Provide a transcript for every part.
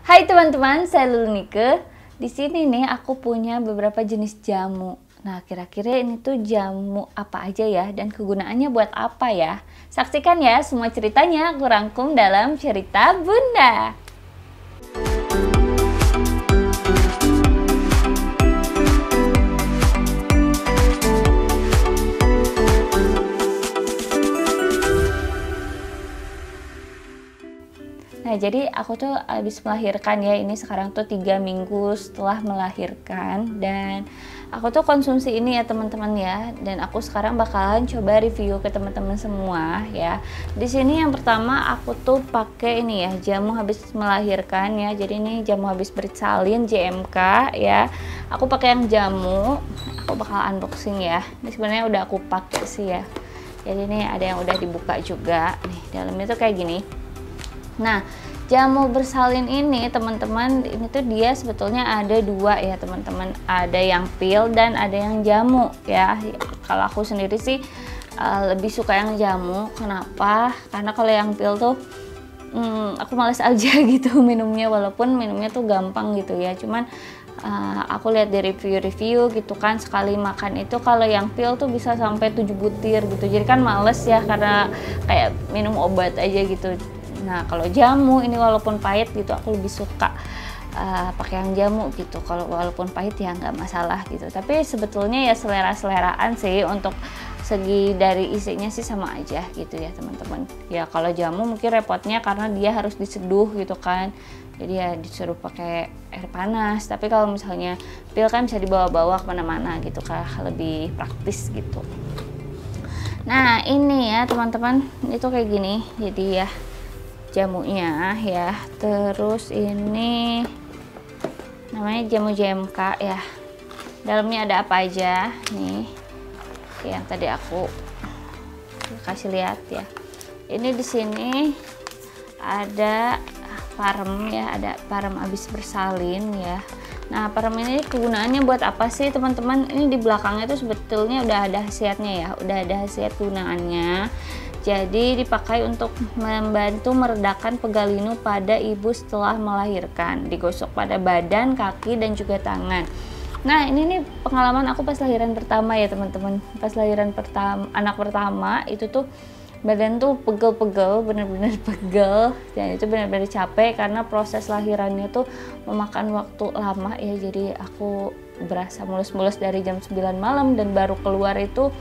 Hai teman-teman, saya Lulu Nike. Di sini nih aku punya beberapa jenis jamu. Nah, kira-kira ini tuh jamu apa aja ya dan kegunaannya buat apa ya? Saksikan ya semua ceritanya aku rangkum dalam cerita Bunda. Nah, jadi aku tuh habis melahirkan ya, ini sekarang tuh 3 minggu setelah melahirkan, dan aku tuh konsumsi ini ya teman-teman ya, dan aku sekarang bakalan coba review ke teman-teman semua ya. Di sini yang pertama aku tuh pakai ini ya, jamu habis melahirkan ya. Jadi ini jamu habis bersalin JMK ya. Aku pakai yang jamu, aku bakal unboxing ya. Ini sebenarnya udah aku pakai sih ya. Jadi ini ada yang udah dibuka juga. Nih, dalamnya tuh kayak gini. Nah, jamu bersalin ini teman-teman, ini tuh dia sebetulnya ada dua ya teman-teman, ada yang pil dan ada yang jamu ya. Kalau aku sendiri sih lebih suka yang jamu. Kenapa? Karena kalau yang pil tuh aku males aja gitu minumnya, walaupun minumnya tuh gampang gitu ya. Cuman aku lihat di review-review gitu kan, sekali makan itu kalau yang pil tuh bisa sampai 7 butir gitu. Jadi kan males ya, karena kayak minum obat aja gitu. Nah, kalau jamu ini walaupun pahit gitu, aku lebih suka pakai yang jamu gitu. Kalau walaupun pahit ya nggak masalah gitu. Tapi sebetulnya ya selera-seleraan sih, untuk segi dari isinya sih sama aja gitu ya teman-teman. Ya kalau jamu mungkin repotnya karena dia harus diseduh gitu kan. Jadi ya disuruh pakai air panas. Tapi kalau misalnya pil kan bisa dibawa-bawa kemana-mana gitu kan, lebih praktis gitu. Nah ini ya teman-teman, itu kayak gini. Jadi ya jamunya ya, terus ini namanya jamu JMK ya. Dalamnya ada apa aja nih, yang tadi aku kasih lihat ya. Ini di sini ada parem ya, ada parem habis bersalin ya. Nah, parem ini kegunaannya buat apa sih teman-teman? Ini di belakangnya tuh sebetulnya udah ada khasiatnya ya, udah ada khasiat gunaannya. Jadi dipakai untuk membantu meredakan pegal linu pada ibu setelah melahirkan, digosok pada badan, kaki, dan juga tangan. Nah, ini nih pengalaman aku pas lahiran pertama ya teman-teman. Pas lahiran anak pertama itu tuh badan tuh pegel-pegel, bener-bener pegel, dan itu bener-bener capek karena proses lahirannya tuh memakan waktu lama ya. Jadi aku berasa mulus-mulus dari jam 9 malam dan baru keluar itu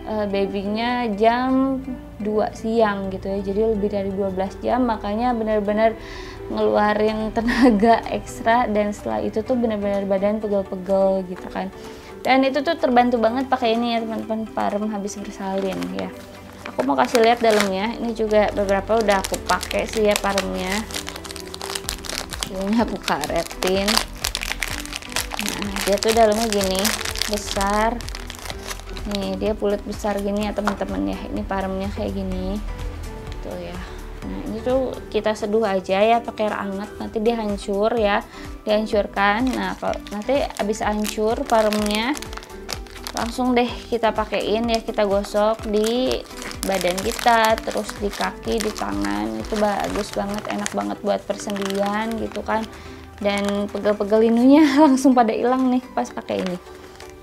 babynya jam 2 siang gitu ya. Jadi lebih dari 12 jam, makanya benar-benar ngeluarin tenaga ekstra, dan setelah itu tuh benar-benar badan pegel-pegel gitu kan. Dan itu tuh terbantu banget pakai ini ya teman-teman, parem habis bersalin ya. Aku mau kasih lihat dalamnya. Ini juga beberapa udah aku pakai sih ya paremnya. Ini aku karetin. Nah, dia tuh dalamnya gini, besar. Nih, dia bulat besar gini ya teman-teman ya. Ini paremnya kayak gini tuh ya. Nah, ini tuh kita seduh aja ya pakai air hangat, nanti dia hancur ya, dihancurkan. Nah, kalau nanti habis hancur paremnya, langsung deh kita pakein ya, kita gosok di badan kita, terus di kaki, di tangan. Itu bagus banget, enak banget buat persendian gitu kan. Dan pegel-pegel linunya langsung pada hilang nih pas pakai ini.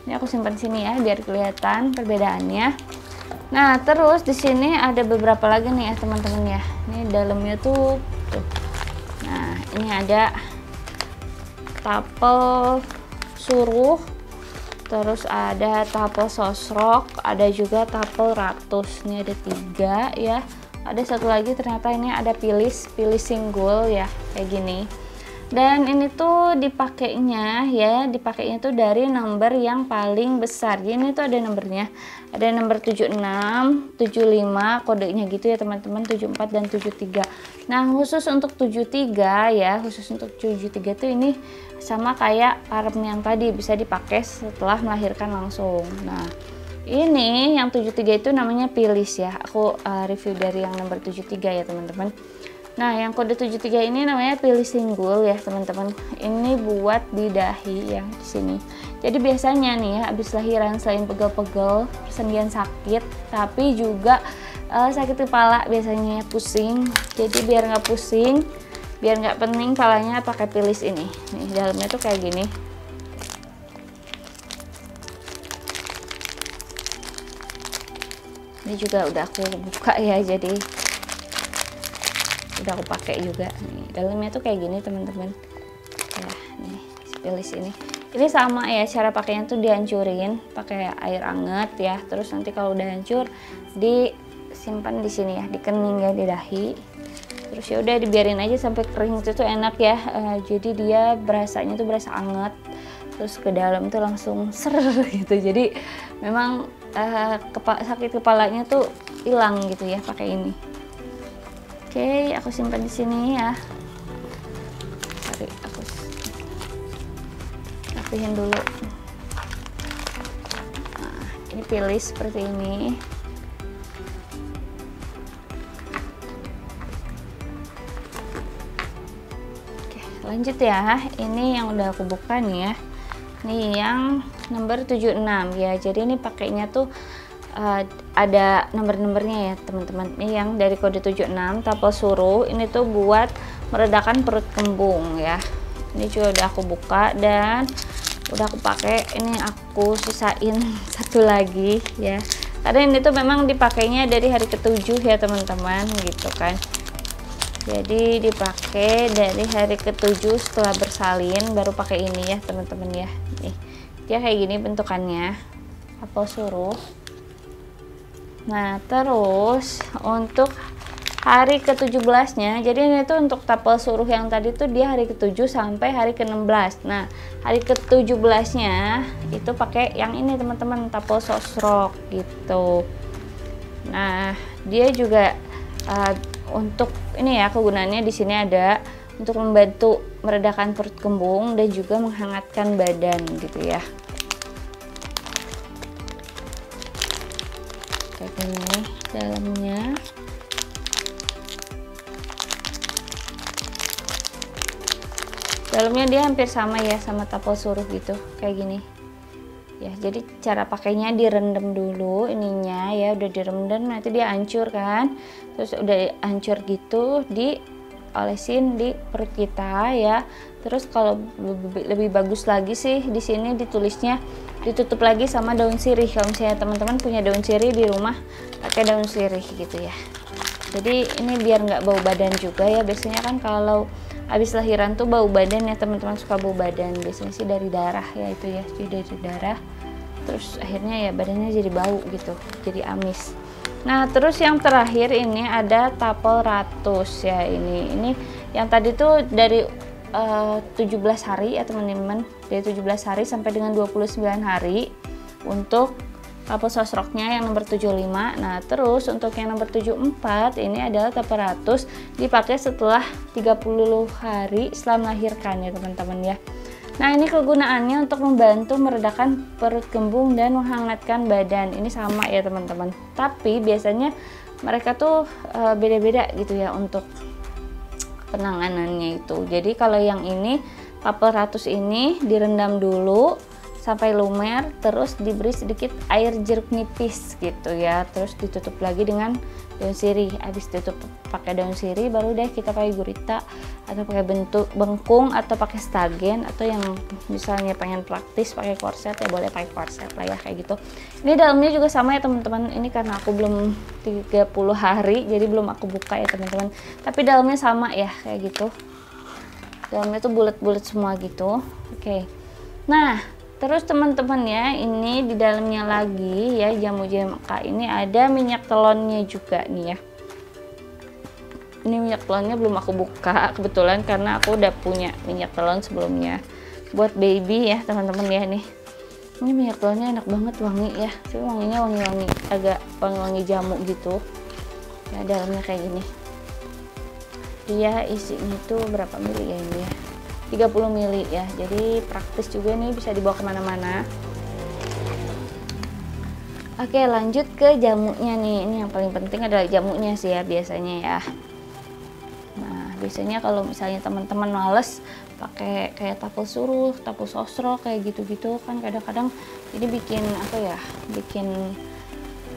Ini aku simpan sini ya biar kelihatan perbedaannya. Nah, terus di sini ada beberapa lagi nih ya teman-teman ya. Ini dalamnya tuh. Nah, ini ada tapel suruh, terus ada tapel sosrok, ada juga tapel ratus. Ini ada 3 ya. Ada satu lagi ternyata ini ada pilis singgul ya, kayak gini. Dan ini tuh dipakainya tuh dari nomor yang paling besar. Jadi ini tuh ada nomornya, ada nomor 76, 75, kodenya gitu ya teman-teman, 74 dan 73. Nah, khusus untuk 73 ya, khusus untuk 73 tuh ini sama kayak parem yang tadi, bisa dipakai setelah melahirkan langsung. Nah, ini yang 73 itu namanya pilis ya. Aku review dari yang nomor 73 ya teman-teman. Nah, yang kode 73 ini namanya pilis singgul ya teman-teman. Ini buat di dahi yang di sini. Jadi biasanya nih ya, habis lahiran selain pegel-pegel, persendian sakit, tapi juga sakit kepala biasanya, pusing. Jadi biar nggak pusing, Biar nggak pening palanya pakai pilis ini. Nih dalamnya tuh kayak gini. Ini juga udah aku buka ya, jadi udah aku pakai juga. Nih dalamnya tuh kayak gini teman-teman. Ya nih pilis ini. Ini sama ya, cara pakainya tuh dihancurin pakai air hangat ya. Terus nanti kalau udah hancur disimpan di sini ya, dikening ya di dahi. Terus ya udah dibiarin aja sampai kering, itu tuh enak ya. Jadi dia berasanya tuh berasa anget, terus ke dalam tuh langsung ser gitu. Jadi memang sakit kepalanya tuh hilang gitu ya pakai ini. Oke, aku simpan di sini ya. Sorry, aku rapihin dulu. Nah, ini pilih seperti ini. Lanjut ya, ini yang udah aku buka nih ya. Ini yang nomor 76 ya. Jadi ini pakainya tuh ada nomor-nomornya ya teman-teman. Ini yang dari kode 76 tapel suruh. Ini tuh buat meredakan perut kembung ya. Ini juga udah aku buka dan udah aku pakai. Ini aku sisain satu lagi ya. Karena ini tuh memang dipakainya dari hari ke-7 ya teman-teman gitu kan. Jadi dipakai dari hari ke-7 setelah bersalin baru pakai ini ya teman-teman ya. Nih dia kayak gini bentukannya, tapel suruh. Nah terus untuk hari ke-17 nya, jadi ini tuh untuk tapel suruh yang tadi tuh dia hari ke-7 sampai hari ke-16. Nah hari ke-17 nya itu pakai yang ini teman-teman, tapel sosrok gitu. Nah dia juga untuk ini ya, kegunaannya di sini ada untuk membantu meredakan perut kembung dan juga menghangatkan badan gitu ya. Kayak gini dalamnya. Dalamnya dia hampir sama ya sama tapel suruh gitu, kayak gini. Ya, jadi cara pakainya direndam dulu ininya ya, udah direndam nanti dia hancur kan. Terus udah hancur gitu diolesin di perut kita ya. Terus kalau lebih bagus lagi sih di sini ditulisnya ditutup lagi sama daun sirih. Kalau misalnya teman-teman punya daun sirih di rumah, pakai daun sirih gitu ya. Jadi ini biar nggak bau badan juga ya. Biasanya kan kalau habis lahiran tuh bau badan ya teman-teman, suka bau badan. Biasanya sih dari darah ya itu ya, jadi dari darah. Terus akhirnya ya badannya jadi bau gitu, jadi amis. Nah terus yang terakhir ini ada tapel ratus ya. Ini yang tadi tuh dari 17 hari ya teman-teman, dari 17 hari sampai dengan 29 hari untuk tapel sosroknya yang nomor 75. Nah terus untuk yang nomor 74 ini adalah tapel ratus, dipakai setelah 30 hari setelah melahirkan ya teman-teman ya. Nah ini kegunaannya untuk membantu meredakan perut kembung dan menghangatkan badan. Ini sama ya teman-teman, tapi biasanya mereka tuh beda-beda gitu ya untuk penanganannya itu. Jadi kalau yang ini tapel ratus ini direndam dulu sampai lumer, terus diberi sedikit air jeruk nipis gitu ya, terus ditutup lagi dengan daun sirih. Habis ditutup pakai daun sirih baru deh kita pakai gurita atau pakai bengkung atau pakai stagen, atau yang misalnya pengen praktis pakai korset ya boleh pakai korset lah ya kayak gitu. Ini dalamnya juga sama ya teman-teman, ini karena aku belum 30 hari jadi belum aku buka ya teman-teman, tapi dalamnya sama ya kayak gitu, dalamnya tuh bulat-bulat semua gitu. Oke. Nah terus teman-teman ya, ini di dalamnya lagi ya jamu JMK ini ada minyak telonnya juga nih ya. Ini minyak telonnya belum aku buka kebetulan karena aku udah punya minyak telon sebelumnya buat baby ya teman-teman ya. Nih ini minyak telonnya enak banget, wangi ya, tapi wanginya wangi-wangi agak wangi-wangi jamu gitu ya. Dalamnya kayak gini, dia isinya tuh berapa mili ya ini ya, 30 mili ya, jadi praktis juga nih, bisa dibawa kemana-mana. Oke lanjut ke jamunya nih. Ini yang paling penting adalah jamunya sih ya biasanya ya. Nah biasanya kalau misalnya teman-teman males pakai kayak tapel suruh, tapel sosro kayak gitu-gitu kan, kadang-kadang ini bikin apa ya, bikin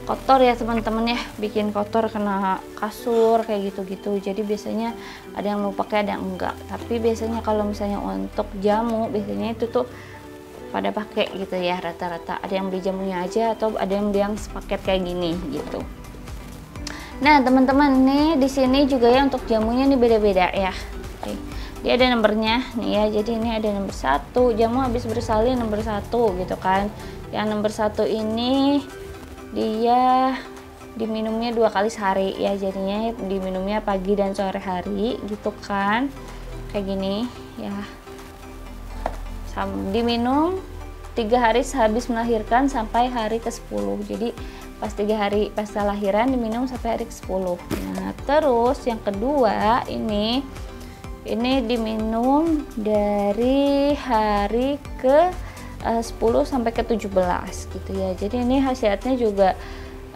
kotor ya teman-teman ya, bikin kotor kena kasur kayak gitu-gitu. Jadi biasanya ada yang mau pakai, ada yang enggak. Tapi biasanya kalau misalnya untuk jamu biasanya itu tuh pada pakai gitu ya rata-rata. Ada yang beli jamunya aja atau ada yang beli yang sepaket kayak gini gitu. Nah teman-teman nih di sini juga ya untuk jamunya nih beda-beda ya. Oke. Dia ada nomornya nih ya. Jadi ini ada nomor 1, jamu habis bersalin nomor 1 gitu kan. Yang nomor 1 ini dia diminumnya 2 kali sehari ya, jadinya diminumnya pagi dan sore hari gitu kan, kayak gini ya. Diminum 3 hari sehabis melahirkan sampai hari ke-10. Jadi pas 3 hari pas lahiran diminum sampai hari ke-10. Nah terus yang kedua ini diminum dari hari ke 10 sampai ke 17 gitu ya. Jadi ini khasiatnya juga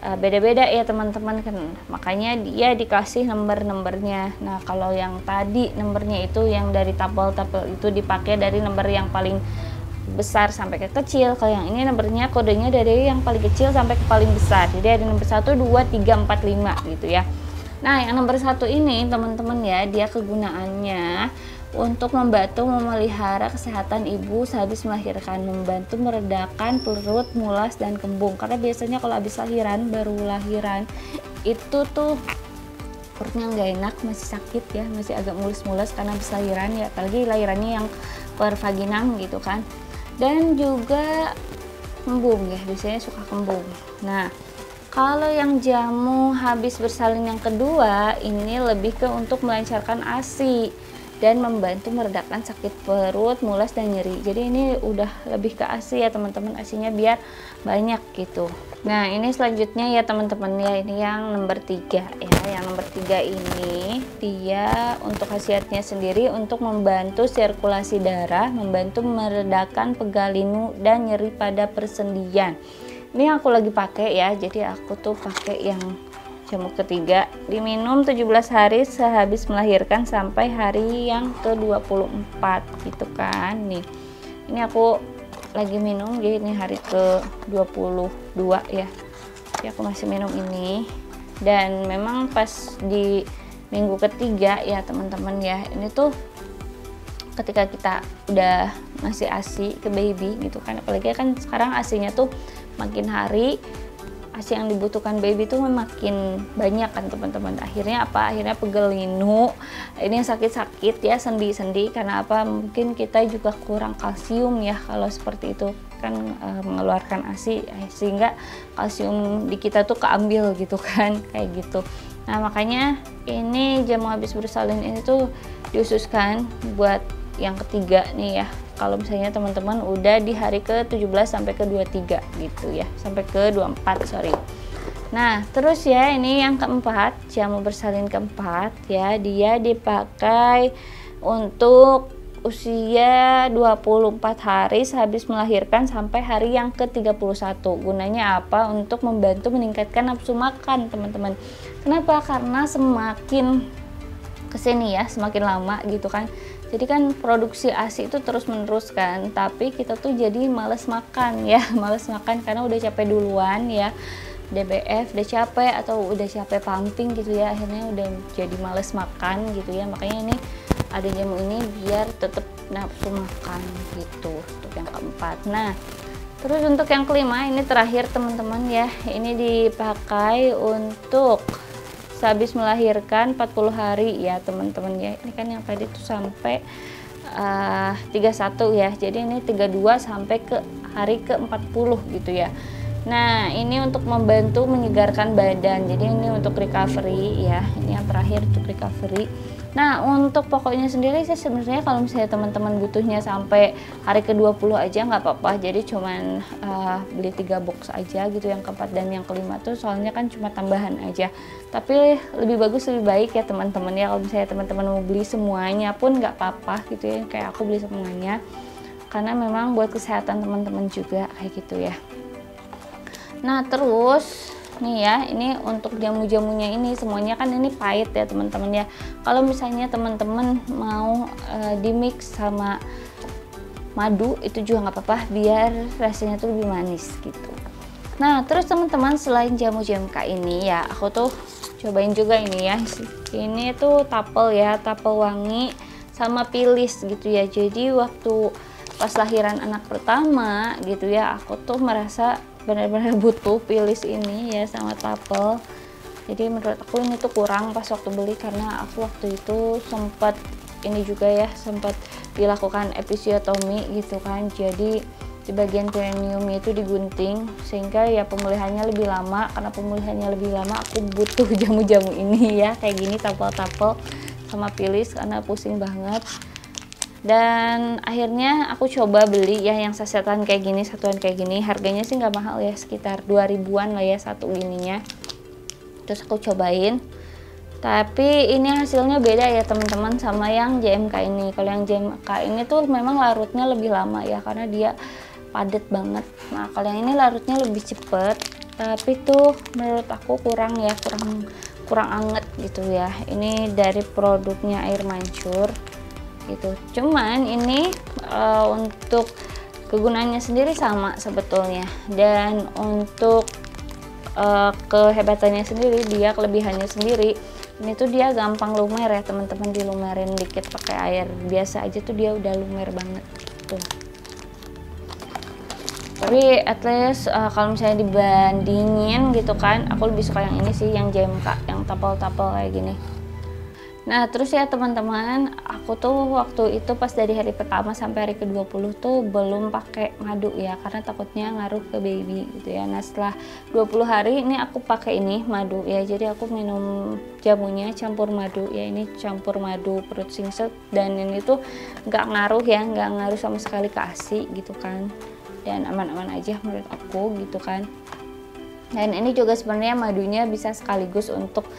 beda-beda ya teman-teman kan, makanya dia dikasih nomor-nomornya. Nah kalau yang tadi nomornya itu yang dari tabel-tabel itu dipakai dari nomor yang paling besar sampai ke kecil. Kalau yang ini nomornya kodenya dari yang paling kecil sampai ke paling besar, jadi ada nomor 1, 2, 3, 4, 5 gitu ya. Nah yang nomor 1 ini teman-teman ya, dia kegunaannya untuk membantu memelihara kesehatan ibu sehabis melahirkan, membantu meredakan perut, mulas, dan kembung. Karena biasanya kalau habis lahiran, baru lahiran itu tuh perutnya nggak enak, masih sakit ya, masih agak mulus-mulus karena habis lahiran ya, apalagi lahirannya yang per vaginam gitu kan. Dan juga kembung ya, biasanya suka kembung. Nah kalau yang jamu habis bersalin yang kedua ini lebih ke untuk melancarkan ASI dan membantu meredakan sakit perut, mulas, dan nyeri. Jadi ini udah lebih ke ASI ya teman-teman, ASInya biar banyak gitu. Nah ini selanjutnya ya teman-teman ya, ini yang nomor 3 ya. Yang nomor 3 ini dia untuk khasiatnya sendiri untuk membantu sirkulasi darah, membantu meredakan pegal linu dan nyeri pada persendian. Ini aku lagi pakai ya, jadi aku tuh pakai yang jamu ketiga, diminum 17 hari sehabis melahirkan sampai hari yang ke-24 gitu kan. Nih ini aku lagi minum, jadi ini hari ke-22 ya. Jadi aku masih minum ini, dan memang pas di minggu ketiga ya teman-teman ya, ini tuh ketika kita udah ngasih ASI ke baby gitu kan, apalagi kan sekarang ASInya tuh makin hari ASI yang dibutuhkan baby itu makin banyak kan teman-teman. Akhirnya apa? Akhirnya pegel linu, ini sakit-sakit ya, sendi-sendi. Karena apa? Mungkin kita juga kurang kalsium ya kalau seperti itu kan, mengeluarkan ASI sehingga kalsium di kita tuh keambil gitu kan, kayak gitu. Nah makanya ini jamu habis bersalin ini tuh diususkan buat yang ketiga nih ya, kalau misalnya teman-teman udah di hari ke-17 sampai ke-23 gitu ya, sampai ke-24 sorry. Nah terus ya ini yang keempat, jamu bersalin keempat ya, dia dipakai untuk usia 24 hari sehabis melahirkan sampai hari yang ke-31. Gunanya apa? Untuk membantu meningkatkan nafsu makan teman-teman. Kenapa? Karena semakin kesini ya, semakin lama gitu kan, jadi kan produksi ASI itu terus menerus kan, tapi kita tuh jadi males makan ya, males makan karena udah capek duluan ya, DBF udah capek atau udah capek pumping gitu ya, akhirnya udah jadi males makan gitu ya. Makanya ini ada jamu ini biar tetap nafsu makan gitu, untuk yang keempat. Nah terus untuk yang kelima ini terakhir teman-teman ya, ini dipakai untuk habis melahirkan 40 hari ya teman-teman ya. Ini kan yang tadi tuh sampai 31 ya, jadi ini 32 sampai ke hari ke-40 gitu ya. Nah ini untuk membantu menyegarkan badan, jadi ini untuk recovery ya, ini yang terakhir untuk recovery. Nah untuk pokoknya sendiri sih sebenarnya kalau misalnya teman-teman butuhnya sampai hari ke-20 aja nggak apa-apa, jadi cuman beli 3 box aja gitu, yang keempat dan yang kelima tuh soalnya kan cuma tambahan aja. Tapi lebih bagus, lebih baik ya teman-teman ya, kalau misalnya teman-teman mau beli semuanya pun nggak apa-apa gitu ya, kayak aku beli semuanya karena memang buat kesehatan teman-teman juga kayak gitu ya. Nah terus nih ya, ini untuk jamu-jamunya ini semuanya kan ini pahit ya teman-teman ya. Kalau misalnya teman-teman mau di mix sama madu itu juga nggak apa-apa, biar rasanya tuh lebih manis gitu. Nah terus teman-teman, selain jamu JMK ini ya, aku tuh cobain juga ini ya. Ini tuh tapel ya, tapel wangi sama pilis gitu ya. Jadi waktu pas lahiran anak pertama gitu ya, aku tuh merasa benar-benar butuh pilis ini ya sama tapel. Jadi menurut aku ini tuh kurang pas waktu beli, karena aku waktu itu sempat ini juga ya, sempat dilakukan episiotomi gitu kan. Jadi di bagian premium itu digunting, sehingga ya pemulihannya lebih lama. Karena pemulihannya lebih lama, aku butuh jamu-jamu ini ya, kayak gini, tapel-tapel sama pilis, karena pusing banget. Dan akhirnya aku coba beli ya yang sasetan kayak gini, satuan kayak gini. Harganya sih nggak mahal ya, sekitar 2000-an lah ya satu gininya. Terus aku cobain, tapi ini hasilnya beda ya teman-teman sama yang JMK ini. Kalau yang JMK ini tuh memang larutnya lebih lama ya, karena dia padat banget. Nah kalau yang ini larutnya lebih cepet, tapi tuh menurut aku kurang ya, kurang anget gitu ya. Ini dari produknya Air Mancur gitu. Cuman ini untuk kegunaannya sendiri sama sebetulnya, dan untuk kehebatannya sendiri, dia kelebihannya sendiri, ini tuh dia gampang lumer ya teman-teman. Dilumerin dikit pakai air biasa aja tuh dia udah lumer banget tuh. Tapi at least kalau misalnya dibandingin gitu kan, aku lebih suka yang ini sih, yang JMK, yang tapel-tapel kayak gini. Nah terus ya teman-teman, aku tuh waktu itu pas dari hari pertama sampai hari ke-20 tuh belum pakai madu ya, karena takutnya ngaruh ke baby gitu ya. Nah setelah 20 hari ini aku pakai ini madu ya, jadi aku minum jamunya campur madu ya. Ini campur madu perut singset, dan ini tuh nggak ngaruh ya, nggak ngaruh sama sekali ke ASI gitu kan, dan aman-aman aja menurut aku gitu kan. Dan ini juga sebenarnya madunya bisa sekaligus untuk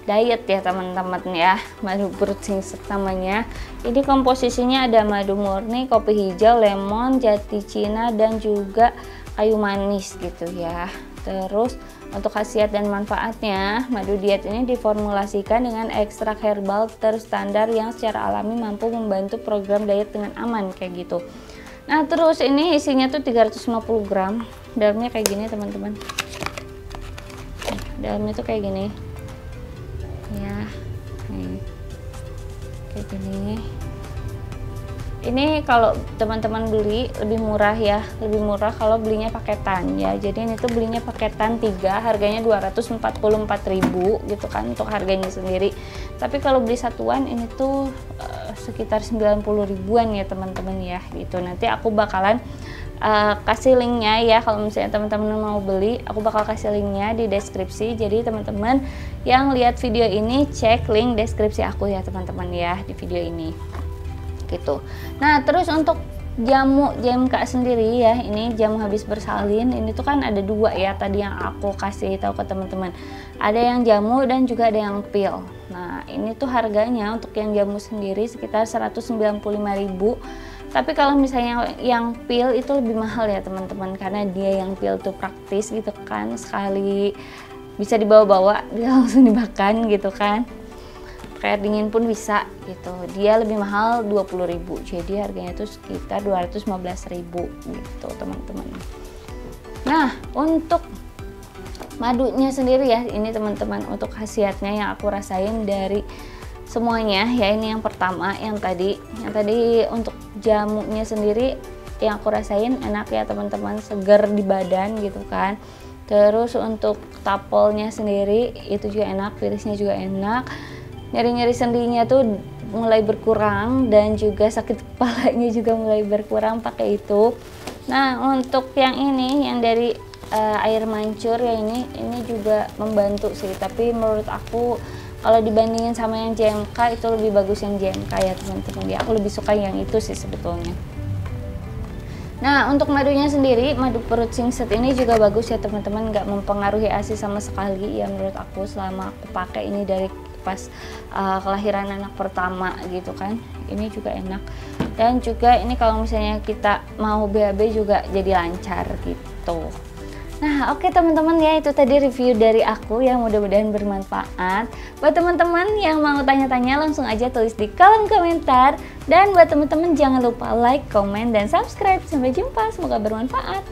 diet ya teman-teman ya, madu perut singset namanya. Ini komposisinya ada madu murni, kopi hijau, lemon, jati cina, dan juga kayu manis gitu ya. Terus untuk khasiat dan manfaatnya, madu diet ini diformulasikan dengan ekstrak herbal terstandar yang secara alami mampu membantu program diet dengan aman kayak gitu. Nah terus ini isinya tuh 350 gram, dalamnya kayak gini teman-teman. Dalamnya tuh kayak gini ya, nih kayak gini. Ini kalau teman-teman beli lebih murah ya, lebih murah kalau belinya paketan ya. Jadi ini tuh belinya paketan 3, harganya 244.000 gitu kan untuk harganya sendiri. Tapi kalau beli satuan ini tuh sekitar 90 ribuan ya teman-teman ya gitu. Nanti aku bakalan kasih linknya ya, kalau misalnya teman-teman mau beli, aku bakal kasih linknya di deskripsi. Jadi teman-teman yang lihat video ini cek link deskripsi aku ya teman-teman ya, di video ini gitu. Nah terus untuk jamu JMK sendiri ya, ini jamu habis bersalin. Ini tuh kan ada 2 ya tadi yang aku kasih tahu ke teman-teman, ada yang jamu dan juga ada yang pil. Nah ini tuh harganya untuk yang jamu sendiri sekitar 195.000. Tapi kalau misalnya yang pil itu lebih mahal ya teman-teman, karena dia yang pil tuh praktis gitu kan, sekali bisa dibawa-bawa, dia langsung dimakan gitu kan, kayak dingin pun bisa gitu. Dia lebih mahal 20.000, jadi harganya tuh sekitar 215.000 gitu teman-teman. Nah untuk madunya sendiri ya, ini teman-teman untuk khasiatnya yang aku rasain dari semuanya ya, ini yang pertama yang tadi untuk jamunya sendiri yang aku rasain enak ya teman-teman, seger di badan gitu kan. Terus untuk tapelnya sendiri itu juga enak, pirisnya juga enak, nyeri-nyeri sendinya tuh mulai berkurang, dan juga sakit kepalanya juga mulai berkurang pakai itu. Nah untuk yang ini yang dari Air Mancur ya, ini juga membantu sih, tapi menurut aku kalau dibandingin sama yang JMK itu lebih bagus yang JMK ya teman-teman ya. Aku lebih suka yang itu sih sebetulnya. Nah untuk madunya sendiri, madu perut singset ini juga bagus ya teman-teman, nggak mempengaruhi ASI sama sekali ya menurut aku selama aku pakai ini dari pas kelahiran anak pertama gitu kan. Ini juga enak, dan juga ini kalau misalnya kita mau BAB juga jadi lancar gitu. Nah oke teman-teman ya, itu tadi review dari aku yang mudah-mudahan bermanfaat. Buat teman-teman yang mau tanya-tanya langsung aja tulis di kolom komentar. Dan buat teman-teman jangan lupa like, komen, dan subscribe. Sampai jumpa, semoga bermanfaat.